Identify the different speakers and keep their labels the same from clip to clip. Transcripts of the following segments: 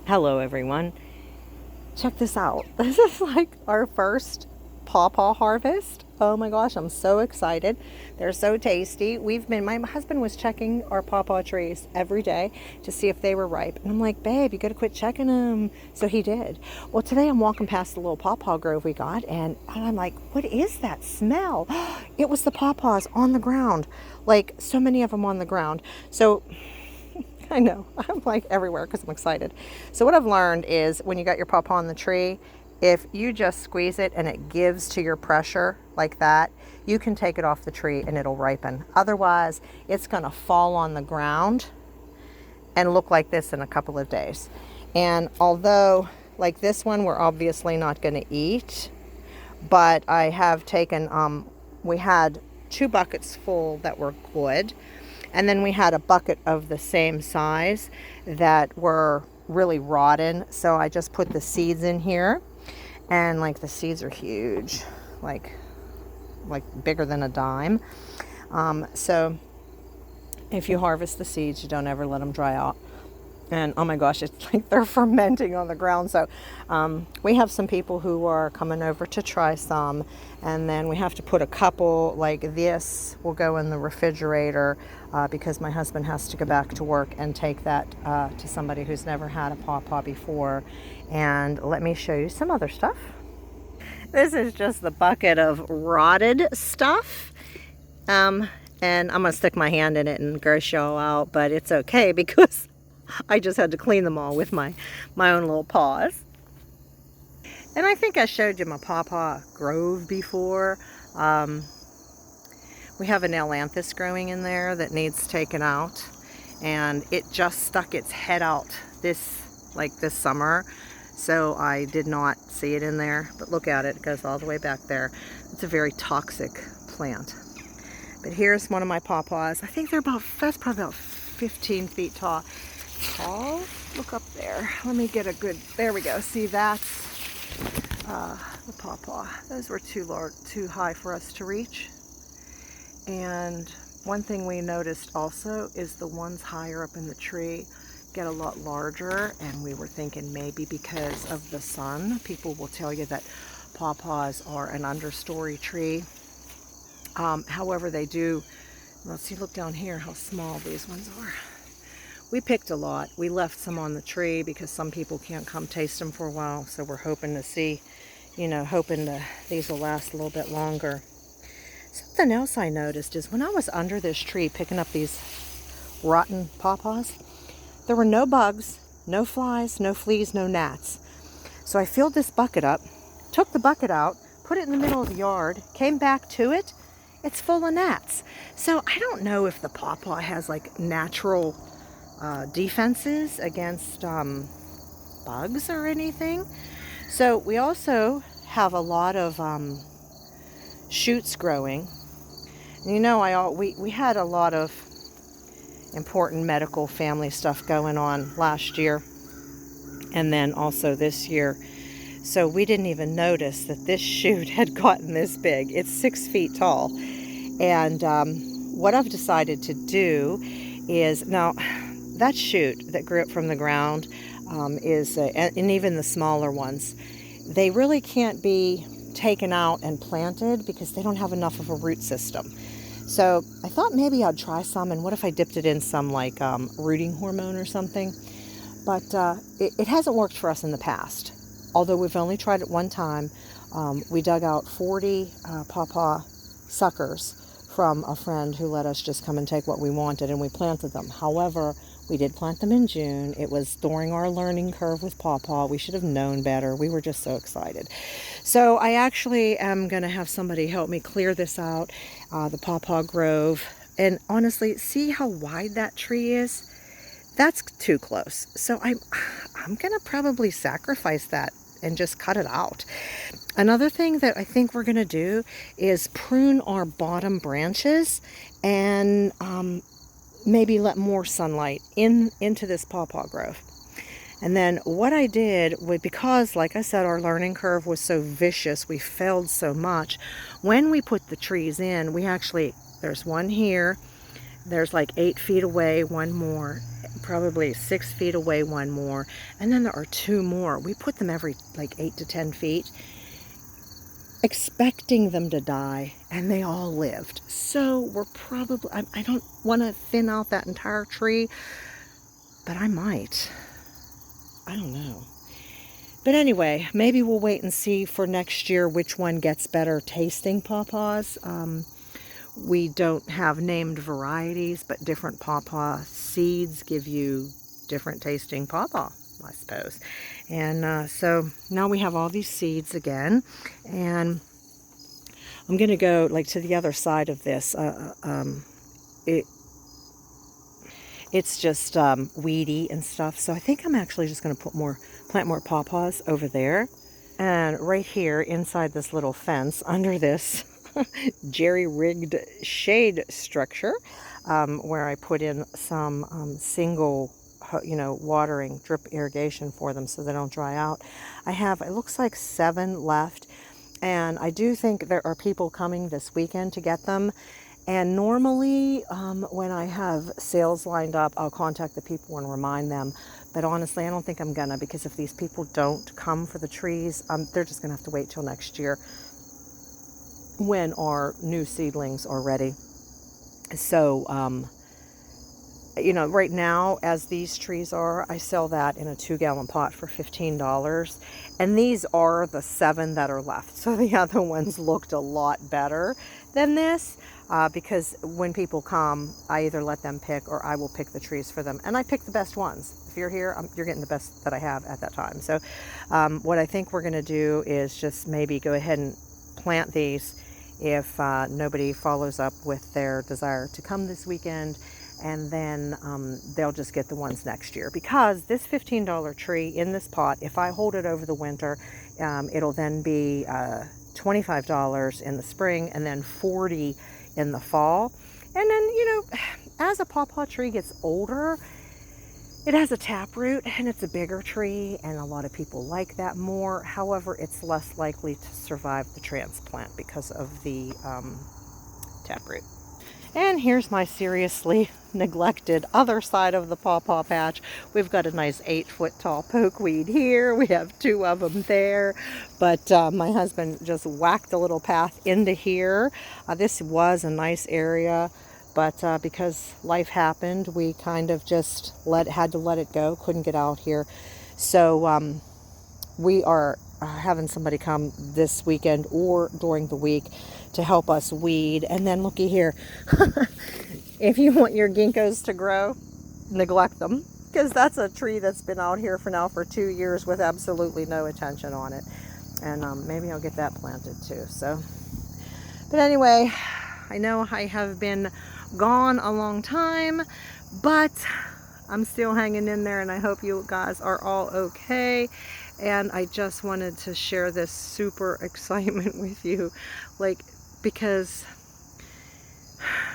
Speaker 1: Hello everyone. Check this out. This is like our first Paw Paw harvest. Oh my gosh, I'm so excited. They're so tasty. My husband was checking our Paw Paw trees every day to see if they were ripe. And I'm like, babe, you gotta quit checking them. So he did. Well, today I'm walking past the little Paw Paw grove we got, and I'm like, what is that smell? It was the Paw Paws on the ground. Like so many of them on the ground. So I know, I'm like everywhere because I'm excited. So what I've learned is when you got your pawpaw on the tree, if you just squeeze it and it gives to your pressure like that, you can take it off the tree and it'll ripen. Otherwise, it's gonna fall on the ground and look like this in a couple of days. And although like this one, we're obviously not gonna eat, but I have taken, we had 2 buckets full that were good. And then we had a bucket of the same size that were really rotten. So I just put the seeds in here, and like the seeds are huge, like bigger than a dime. So if you harvest the seeds, you don't ever let them dry out. And oh my gosh, it's like they're fermenting on the ground. So we have some people who are coming over to try some, and then we have to put a couple like this will go in the refrigerator because my husband has to go back to work and take that to somebody who's never had a Paw Paw before. And let me show you some other stuff. This is just the bucket of rotted stuff. And I'm gonna stick my hand in it and gross y'all out, but it's okay because I just had to clean them all with my own little paws. And I think I showed you my Paw Paw grove before. We have an ailanthus growing in there that needs taken out, and it just stuck its head out this summer, so I did not see it in there. But look at it, it goes all the way back there. It's a very toxic plant. But here's one of my Paw Paws. I think that's probably about 15 feet tall. Look up there. Let me get a good, there we go. See, that's the Paw Paw. Those were too high for us to reach. And one thing we noticed also is the ones higher up in the tree get a lot larger, and we were thinking maybe because of the sun. People will tell you that Paw Paws are an understory tree. However, they do, let's see, look down here how small these ones are. We picked a lot. We left some on the tree because some people can't come taste them for a while. So we're hoping to see, these will last a little bit longer. Something else I noticed is when I was under this tree picking up these rotten pawpaws, there were no bugs, no flies, no fleas, no gnats. So I filled this bucket up, took the bucket out, put it in the middle of the yard, came back to it. It's full of gnats. So I don't know if the pawpaw has like natural defenses against bugs or anything. So we also have a lot of shoots growing. And we had a lot of important medical family stuff going on last year and then also this year. So we didn't even notice that this shoot had gotten this big. It's 6 feet tall. And what I've decided to do is, now that shoot that grew up from the ground and even the smaller ones, they really can't be taken out and planted because they don't have enough of a root system. So I thought maybe I'd try some, and what if I dipped it in some like rooting hormone or something? But it hasn't worked for us in the past. Although we've only tried it one time. We dug out 40 Paw Paw suckers from a friend who let us just come and take what we wanted, and we planted them. However, we did plant them in June. It was during our learning curve with Paw Paw. We should have known better. We were just so excited. So I actually am going to have somebody help me clear this out, the Paw Paw grove. And honestly, see how wide that tree is? That's too close. So I'm going to probably sacrifice that and just cut it out. Another thing that I think we're going to do is prune our bottom branches and maybe let more sunlight into this Paw Paw grove. And then what I did was, because like I said, our learning curve was so vicious, we failed so much, when we put the trees in, there's one here, there's like 8 feet away, one more, probably 6 feet away, one more, and then there are 2 more. We put them every like 8 to 10 feet, expecting them to die, and they all lived. So we're probably, I don't want to thin out that entire tree, but I might. I don't know. But anyway, maybe we'll wait and see for next year which one gets better tasting pawpaws. We don't have named varieties, but different pawpaw seeds give you different tasting pawpaw, I suppose. And so now we have all these seeds again, and I'm going to go like to the other side of this. It's just weedy and stuff, so I think I'm actually just going to plant more pawpaws over there. And right here inside this little fence under this jerry-rigged shade structure, where I put in some single, watering drip irrigation for them so they don't dry out. I have, it looks like 7 left, and I do think there are people coming this weekend to get them. And normally when I have sales lined up, I'll contact the people and remind them. But honestly, I don't think I'm gonna, because if these people don't come for the trees, they're just gonna have to wait till next year when our new seedlings are ready. So, right now, as these trees are, I sell that in a 2-gallon pot for $15. And these are the 7 that are left. So the other ones looked a lot better than this. Because when people come, I either let them pick or I will pick the trees for them. And I pick the best ones. If you're here, you're getting the best that I have at that time. So what I think we're going to do is just maybe go ahead and plant these if nobody follows up with their desire to come this weekend. And then they'll just get the ones next year. Because this $15 tree in this pot, if I hold it over the winter, it'll then be $25 in the spring and then $40 in the fall. And then, as a pawpaw tree gets older, it has a taproot and it's a bigger tree, and a lot of people like that more. However, it's less likely to survive the transplant because of the taproot. And here's my seriously neglected other side of the pawpaw patch. We've got a nice 8-foot tall pokeweed here. We have 2 of them there. But my husband just whacked a little path into here. This was a nice area, but because life happened, we kind of just had to let it go. Couldn't get out here. So we are having somebody come this weekend or during the week to help us weed. And then looky here. If you want your ginkgos to grow, neglect them, because that's a tree that's been out here for 2 years with absolutely no attention on it. And maybe I'll get that planted too. So, but anyway, I know I have been gone a long time, but I'm still hanging in there, and I hope you guys are all okay. And I just wanted to share this super excitement with you, because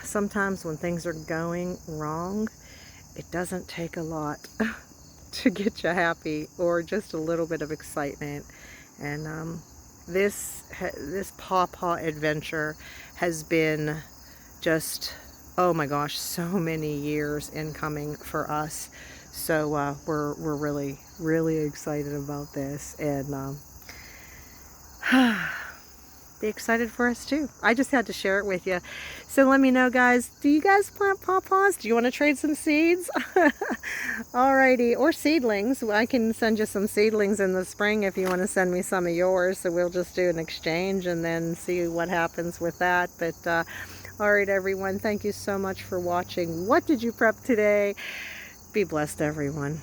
Speaker 1: sometimes when things are going wrong, it doesn't take a lot to get you happy, or just a little bit of excitement. And this pawpaw adventure has been just, oh my gosh, so many years in coming for us. So we're really, really excited about this, and be excited for us too. I just had to share it with you. So let me know, guys, do you guys plant pawpaws? Do you want to trade some seeds? Alrighty, or seedlings. I can send you some seedlings in the spring if you want to send me some of yours. So we'll just do an exchange and then see what happens with that. But alright, everyone, thank you so much for watching. What did you prep today? Be blessed, everyone.